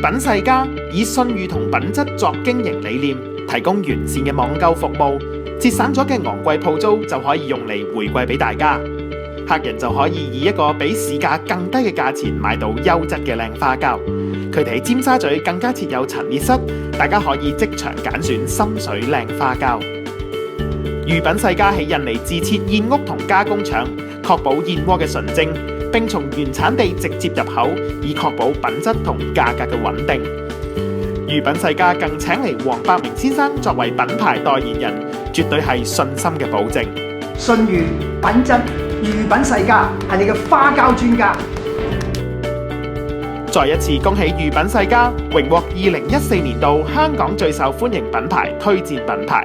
品世家以信譽同品質作經營理念，提供完善嘅網購服務，節省咗嘅昂貴鋪租就可以用嚟回饋俾大家，客人就可以以一個比市價更低嘅價錢買到優質嘅靚花膠。佢哋喺尖沙咀更加設有陳列室，大家可以即場揀選心水靚花膠。御品世家喺印尼自設燕屋同加工廠，確保燕窩嘅純正，並從原產地直接入口，以確保品質同價格嘅穩定。御品世家更請嚟黃百鳴先生作為品牌代言人，絕對係信心嘅保證。信譽品質，御品世家係你嘅花膠專家。再一次恭喜御品世家榮獲2014年度香港最受歡迎品牌推薦品牌。